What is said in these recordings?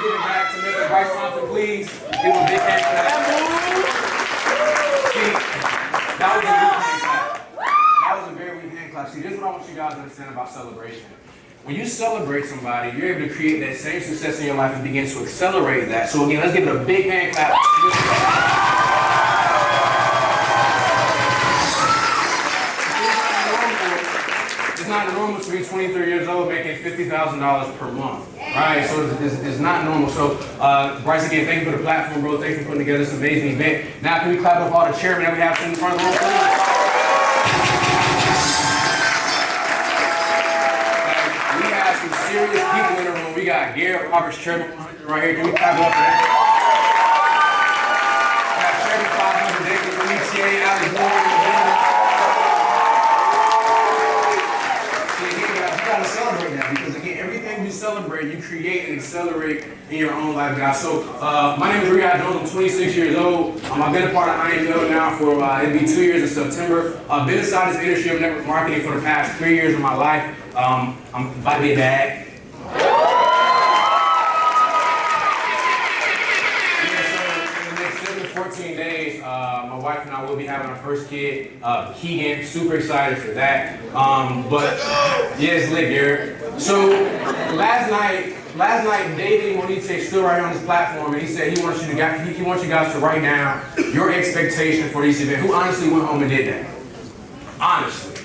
give it back to Mr. Bryce Thompson, please. Give him a big hand for that. See, that was a weak hand clap. That was a very weak hand clap. See, this is what I want you guys to understand about celebration. When you celebrate somebody, you're able to create that same success in your life and begin to accelerate that. So again, let's give it a big hand clap. It's not normal to be 23 years old making $50,000 per month, right? So it's not normal. So Bryce, again, thank you for the platform, bro. Thank you for putting together this amazing event. Now can we clap up all the chairmen that we have in front of the room, please? We have some serious people in the room. We got Garrett Roberts, Chairman 100 right here. Can we clap up for that? We got Chairman 500, David Felicia, Alex Moore. Celebrate that, because again, everything you celebrate, you create and accelerate in your own life, guys. So my name is Riyahd Jones. I'm 26 years old. I've been a part of iMiLlenial now for it'll be 2 years in September. I've been inside this industry of network marketing for the past 3 years of my life. I'm about to be a dad. In the next 7 to 14 days, my wife and I will be having our first kid, Keegan. Super excited for that. But yeah, it's lit, Garrett. So last night, David Monique stood right on this platform and he said he wants you guys to write down your expectation for this event. Who honestly went home and did that? Honestly.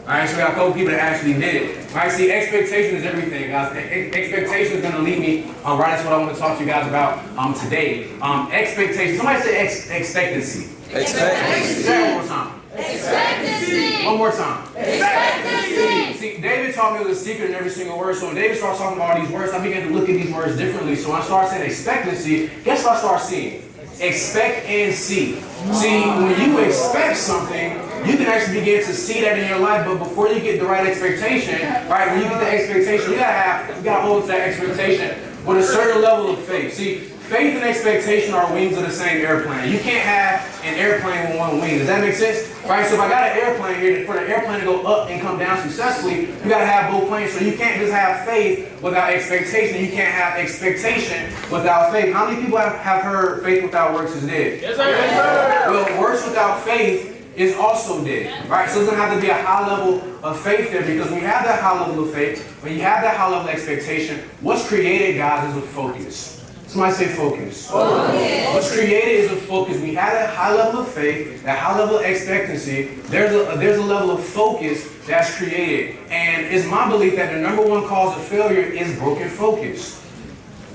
All right, so we got a couple people that actually did it. All right, see, expectation is everything, guys. Expectation is going to lead me right into what I want to talk to you guys about today. Expectation. Somebody say expectancy. Expectancy. Say it one more time. Expectancy. One more time. Expectancy. See, David taught me the secret in every single word. So when David starts talking about all these words, I began to look at these words differently. So when I started saying expectancy, guess what I started seeing? Expect and see. See, when you expect something, you can actually begin to see that in your life, but before you get the right expectation, right, when you get the expectation, you gotta hold to that expectation with a certain level of faith. See, faith and expectation are wings of the same airplane. You can't have an airplane with one wing. Does that make sense? Right, so if I got an airplane here, for the airplane to go up and come down successfully, you gotta have both planes. So you can't just have faith without expectation. You can't have expectation without faith. How many people have heard faith without works is dead? Yes, sir. Yes, sir. Well, works without faith is also dead, right? So it's gonna have to be a high level of faith there, because when you have that high level of faith, when you have that high level of expectation, what's created, guys, is a focus. Somebody say focus. Focus. What's created is a focus. We have that high level of faith, that high level of expectancy. There's a level of focus that's created. And it's my belief that the number one cause of failure is broken focus.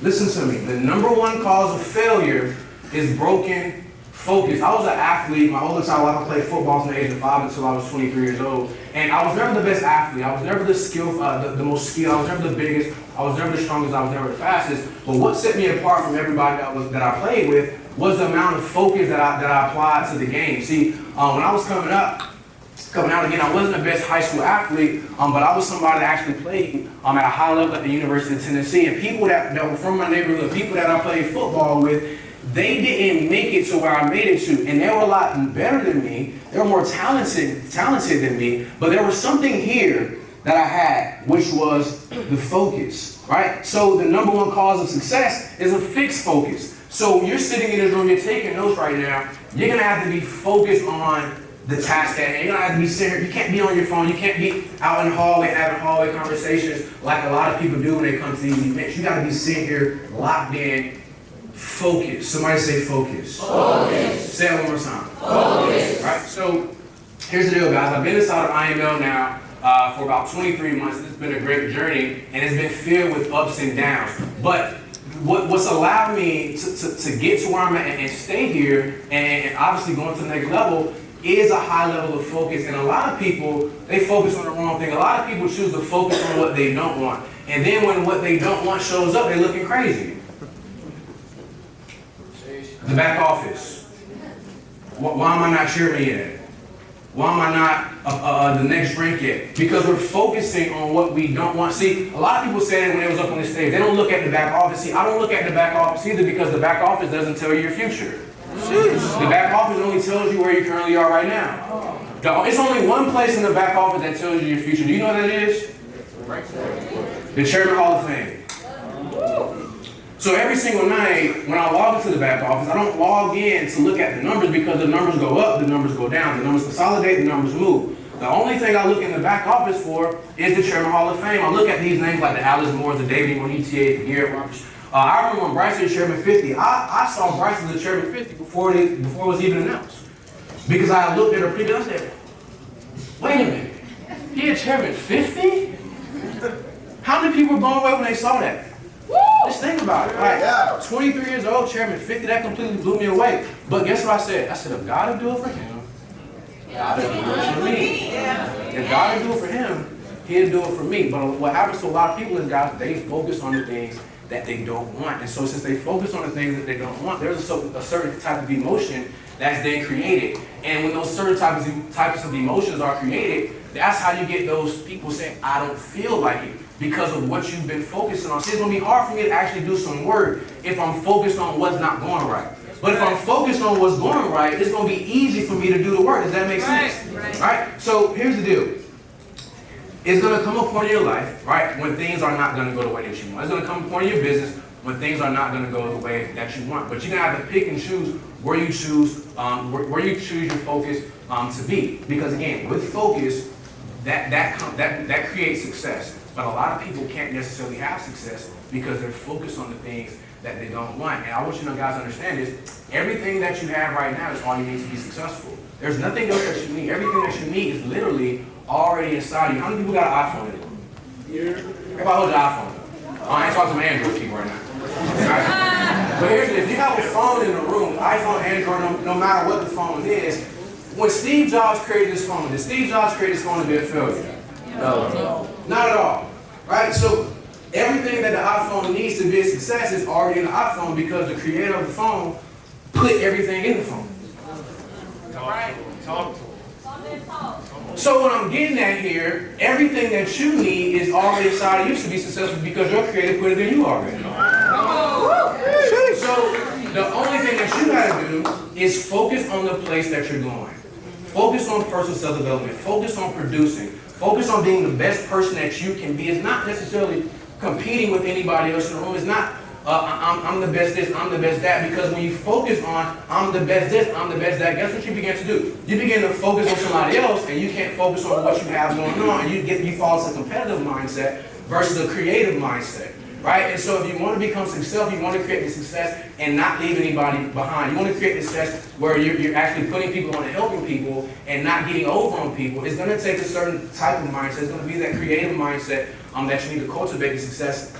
Listen to me. The number one cause of failure is broken focus. I was an athlete my whole entire life. I played football from the age of 5 until I was 23 years old. And I was never the best athlete. I was never the most skilled. I was never the biggest. I was never the strongest. I was never the fastest. But what set me apart from everybody that I played with was the amount of focus that I applied to the game. See, when I was coming out again, I wasn't the best high school athlete, but I was somebody that actually played at a high level at the University of Tennessee. And people that were from my neighborhood, people that I played football with, they didn't make it to where I made it to, and they were a lot better than me. They were more talented than me, but there was something here that I had, which was the focus, right? So the number one cause of success is a fixed focus. So you're sitting in this room, you're taking notes right now, you're gonna have to be focused on the task at hand. You're gonna have to be sitting here, you can't be on your phone, you can't be out in the hallway having hallway conversations like a lot of people do when they come to these events. You gotta be sitting here locked in, focus. Somebody say focus. Focus. Say it one more time. Focus. All right, so here's the deal, guys. I've been inside of iMiLlenial now for about 23 months. It's been a great journey, and it's been filled with ups and downs. But what's allowed me to get to where I'm at and stay here, and obviously going to the next level, is a high level of focus. And a lot of people, they focus on the wrong thing. A lot of people choose to focus on what they don't want. And then when what they don't want shows up, they're looking crazy. The back office. Why am I not cheering yet? Why am I not the next drink yet? Because we're focusing on what we don't want. See, a lot of people said when they was up on the stage, they don't look at the back office. See, I don't look at the back office either, because the back office doesn't tell you your future. The back office only tells you where you currently are right now. It's only one place in the back office that tells you your future. Do you know what that is? The Chairman Hall of Fame. So every single night, when I log into the back office, I don't log in to look at the numbers because the numbers go up, the numbers go down, the numbers consolidate, the numbers move. The only thing I look in the back office for is the Chairman Hall of Fame. I look at these names like the Alice Moores, the David Monetier, the Garrett Roberts. I remember when Bryce was Chairman 50. I saw Bryce as the Chairman 50 before it was even announced. Because I looked at her previous and I said, wait a minute, he a Chairman 50? How many people were blown away when they saw that? Just think about it. Like, 23 years old, Chairman 50, that completely blew me away. But guess what I said? I said, if God will do it for him, God will do it for me. If God will do it for him, he'll do it for me. But what happens to a lot of people is, guys, they focus on the things that they don't want. And so since they focus on the things that they don't want, there's a certain type of emotion that's then created. And when those certain types of emotions are created, that's how you get those people saying, I don't feel like it, because of what you've been focusing on. See, it's going to be hard for me to actually do some work if I'm focused on what's not going right. But if I'm focused on what's going right, it's going to be easy for me to do the work. Does that make sense? Right? So here's the deal. It's going to come a point in your life, right, when things are not going to go the way that you want. It's going to come a point in your business when things are not going to go the way that you want. But you're going to have to pick and choose where you choose your focus to be. Because again, with focus, that creates success. But a lot of people can't necessarily have success because they're focused on the things that they don't want. And I want you to guys understand this. Everything that you have right now is all you need to be successful. There's nothing else that you need. Everything that you need is literally already inside of you. How many people got an iPhone in the room? Everybody holds an iPhone. I ain't talking to my Android people right now. Right? But here's the thing. If you have a phone in the room, iPhone, Android, no matter what the phone is, when Steve Jobs created this phone, did Steve Jobs create this phone to be a failure? No. Not at all. Right? So everything that the iPhone needs to be a success is already in the iPhone because the creator of the phone put everything in the phone. Talk to him. So what I'm getting at here, everything that you need is already inside of you to be successful because your creator put it in you already. So the only thing that you got to do is focus on the place that you're going. Focus on personal self-development. Focus on producing. Focus on being the best person that you can be. It's not necessarily competing with anybody else in the room. It's not, I'm the best this, I'm the best that. Because when you focus on, I'm the best this, I'm the best that, guess what you begin to do? You begin to focus on somebody else, and you can't focus on what you have going on. And you fall into a competitive mindset versus a creative mindset. Right? And so if you want to become successful, you want to create the success and not leave anybody behind. You want to create the success where you're actually putting people on and helping people and not getting over on people. It's going to take a certain type of mindset. It's going to be that creative mindset that you need to cultivate the success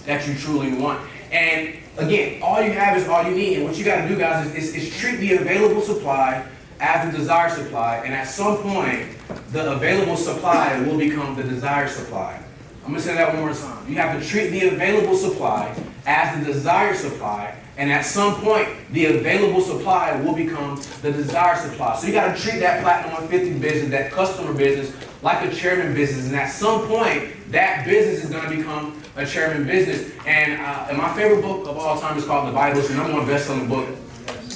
that you truly want. And again, all you have is all you need. And what you got to do, guys, is treat the available supply as the desired supply. And at some point, the available supply will become the desired supply. I'm going to say that one more time. You have to treat the available supply as the desired supply, and at some point, the available supply will become the desired supply. So you got to treat that Platinum 150 business, that customer business, like a chairman business, and at some point, that business is going to become a chairman business. And my favorite book of all time is called The Bible. It's the #1 best-selling book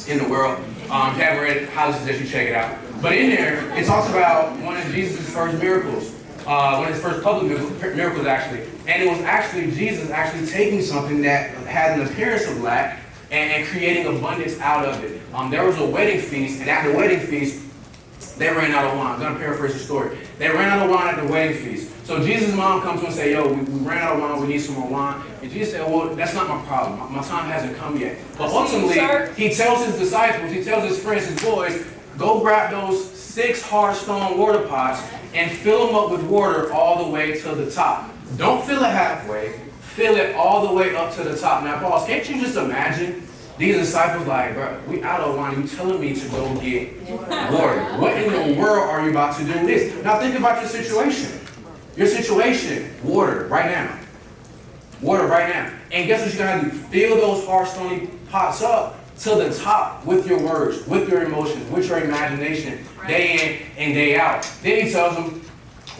in the world. If you haven't read it, highly suggest you check it out. But in there, it talks about one of Jesus' first miracles. One of his first public miracles, actually. And it was actually Jesus actually taking something that had an appearance of lack and creating abundance out of it. There was a wedding feast, and at the wedding feast, they ran out of wine. I'm going to paraphrase the story. They ran out of wine at the wedding feast. So Jesus' mom comes to him and says, yo, we ran out of wine, we need some more wine. And Jesus said, well, that's not my problem. My time hasn't come yet. But ultimately, he tells his disciples, he tells his friends, his boys, go grab those 6 hard stone water pots and fill them up with water all the way to the top. Don't fill it halfway, fill it all the way up to the top. Now, pause, can't you just imagine these disciples like, bro, we out of wine, you telling me to go get water. What in the world are you about to do this? Now think about your situation. Your situation, water right now. Water right now. And guess what you're going to do? Fill those hard stony pots up to the top with your words, with your emotions, with your imagination, day in and day out. Then he tells them,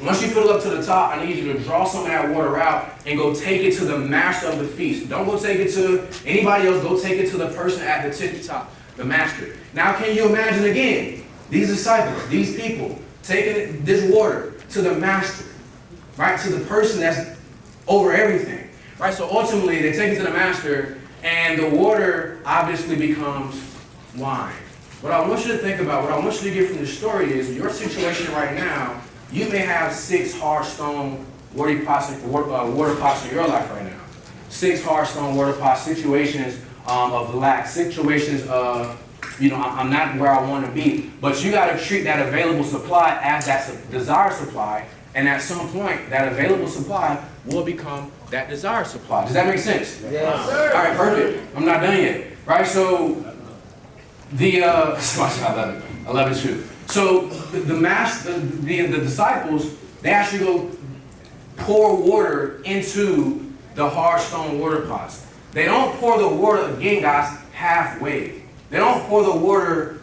once you fill it up to the top, I need you to draw some of that water out and go take it to the master of the feast. Don't go take it to anybody else. Go take it to the person at the tippy top, the master. Now, can you imagine again, these disciples, these people, taking this water to the master, right, to the person that's over everything, right? So ultimately, they take it to the master, and the water obviously becomes wine. What I want you to think about, what I want you to get from this story is your situation right now. You may have 6 hard stone water pots in your life right now. 6 hard stone water pots, situations of lack, situations of, I'm not where I want to be. But you got to treat that available supply as that desired supply. And at some point, that available supply will become that desired supply. Does that make sense? Yes, sir. All right, perfect. I'm not done yet. Right, so I love it too. So the disciples, they actually go pour water into the hard stone water pots. They don't pour the water, again guys, halfway. They don't pour the water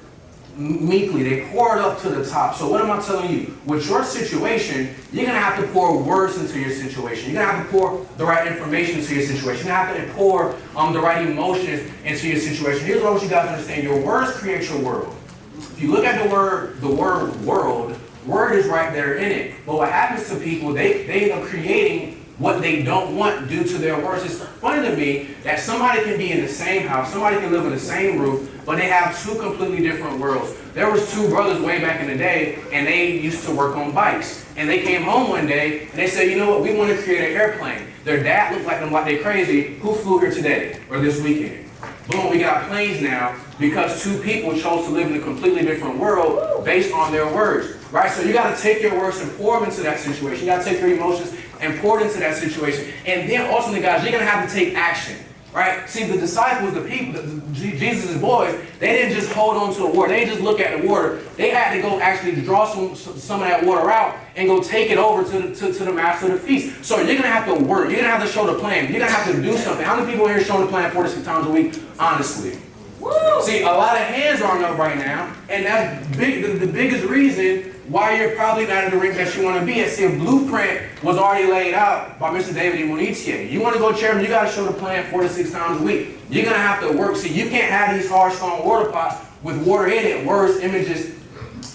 meekly. They pour it up to the top. So what am I telling you? With your situation, you're going to have to pour words into your situation. You're going to have to pour the right information into your situation. You're going to have to pour the right emotions into your situation. Here's what I want you guys to understand. Your words create your world. If you look at the word world, word is right there in it. But what happens to people, they end up creating what they don't want due to their words. It's funny to me that somebody can be in the same house, somebody can live in the same roof, but they have 2 completely different worlds. There was 2 brothers way back in the day, and they used to work on bikes. And they came home one day, and they said, you know what, we want to create an airplane. Their dad looked like them like they're crazy. Who flew here today or this weekend? Boom, we got planes now because 2 people chose to live in a completely different world based on their words. Right? So you got to take your words and pour them into that situation. You got to take your emotions and pour it into that situation. And then ultimately, guys, you're going to have to take action. Right? See, the disciples, the people, Jesus' boys, they didn't just hold on to the water. They didn't just look at the water. They had to go actually draw some of that water out and go take it over to the master of the feast. So you're going to have to work. You're going to have to show the plan. You're going to have to do something. How many people here showing the plan 46 times a week? Honestly. Woo! See, a lot of hands aren't up right now. And that's the biggest reason why you're probably not in the ring that you want to be at. See, a blueprint was already laid out by Mr. David Imunitie. You want to go chairman, you got to show the plan 4 to 6 times a week. You're going to have to work. See, you can't have these hard stone water pots with water in it, words, images,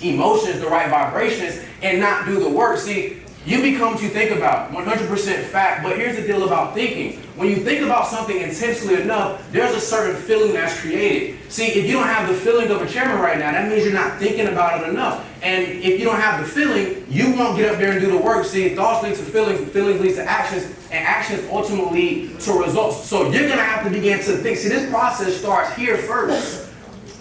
emotions, the right vibrations, and not do the work. See, you become what you think about, 100% fact. But here's the deal about thinking. When you think about something intensely enough, there's a certain feeling that's created. See, if you don't have the feeling of a chairman right now, that means you're not thinking about it enough. And if you don't have the feeling, you won't get up there and do the work. See, thoughts lead to feelings, feelings lead to actions, and actions ultimately lead to results. So you're going to have to begin to think. See, this process starts here first.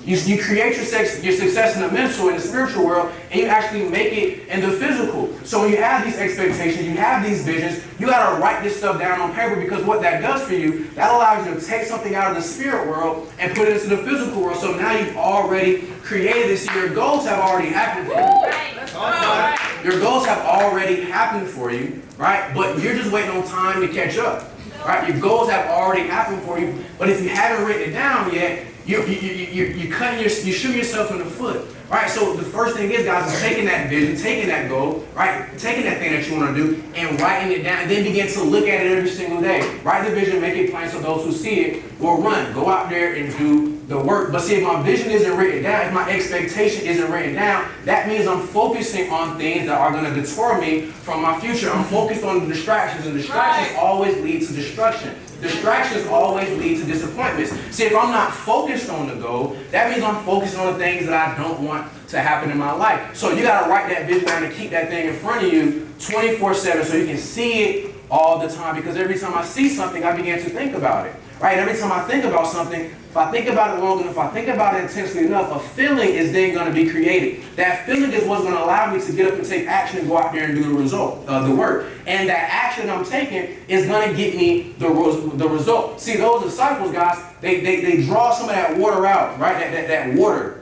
You create your success in the mental and the spiritual world, and you actually make it in the physical. So when you have these expectations, you have these visions, you got to write this stuff down on paper, because what that does for you, that allows you to take something out of the spirit world and put it into the physical world. So now you've already created this. Your goals have already happened for you. Your goals have already happened for you, right? But you're just waiting on time to catch up, right? Your goals have already happened for you, but if you haven't written it down yet, you're shooting yourself in the foot, right? So the first thing is, guys, is taking that vision, taking that goal, right? Taking that thing that you want to do and writing it down, and then begin to look at it every single day. Write the vision, make it plain so those who see it will run. Go out there and do the work. But see, if my vision isn't written down, if my expectation isn't written down, that means I'm focusing on things that are going to deter me from my future. I'm focused on the distractions, and distractions always lead to destruction. Distractions always lead to disappointments. See, if I'm not focused on the goal, that means I'm focused on the things that I don't want to happen in my life. So you got to write that vision down and keep that thing in front of you 24/7 so you can see it all the time. Because every time I see something, I begin to think about it. Right? Every time I think about something, if I think about it long enough, if I think about it intensely enough, a feeling is then going to be created. That feeling is what's going to allow me to get up and take action and go out there and do the result, the work. And that action I'm taking is going to get me the result. See, those disciples, guys, they draw some of that water out, right? That water.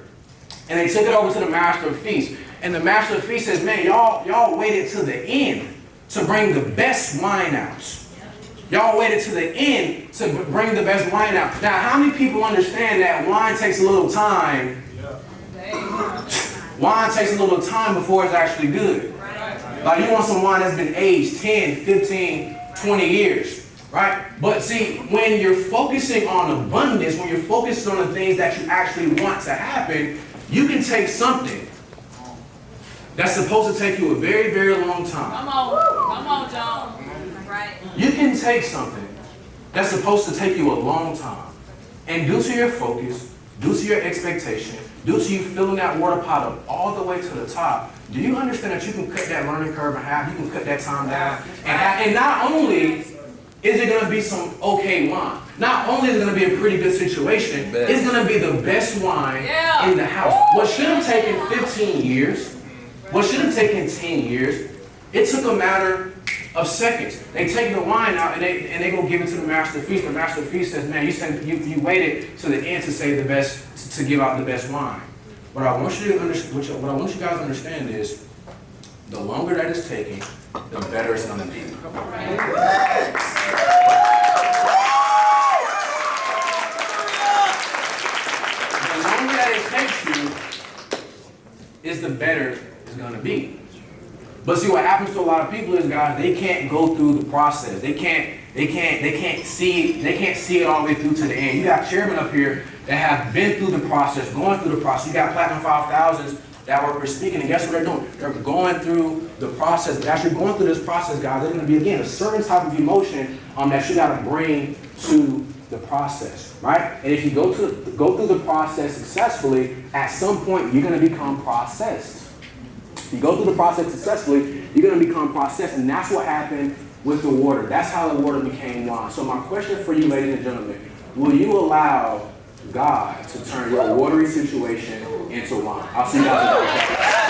And they took it over to the master of feast. And the master of feast says, man, y'all waited to the end to bring the best wine out. Y'all waited to the end to bring the best wine out. Now, how many people understand that wine takes a little time? Wine takes a little time before it's actually good. Like, you want some wine that's been aged 10, 15, 20 years, right? But see, when you're focusing on abundance, when you're focused on the things that you actually want to happen, you can take something that's supposed to take you a very, very long time. Come on, John. Right. You can take something that's supposed to take you a long time, And due to your focus, due to your expectation, due to you filling that water pot up all the way to the top, do you understand that you can cut that learning curve in half? You can cut that time down. And not only is it going to be some okay wine, not only is it going to be a pretty good situation, it's going to be the best wine in the house. What should have taken 15 years, what should have taken 10 years, it took a matter of seconds. They take the wine out and they go give it to the master of the feast. The master of the feast says, man, you waited to the end to say the best, to give out the best wine. What I want you to understand, what I want you guys to understand is, the longer that it's taking, the better it's going to be. The longer that it takes you, is the better it's going to be. But see, what happens to a lot of people is, guys, they can't go through the process. They can't see it all the way through to the end. You got chairmen up here that have been through the process, going through the process. You got Platinum 5000s that were speaking, and guess what they're doing? They're going through the process. But as you're going through this process, guys, there's going to be, again, a certain type of emotion that you got to bring to the process, right? And if you go through the process successfully, at some point you're going to become processed. If you go through the process successfully, you're going to become processed, and that's what happened with the water. That's how the water became wine. So my question for you, ladies and gentlemen, will you allow God to turn your watery situation into wine? I'll see you guys in the next.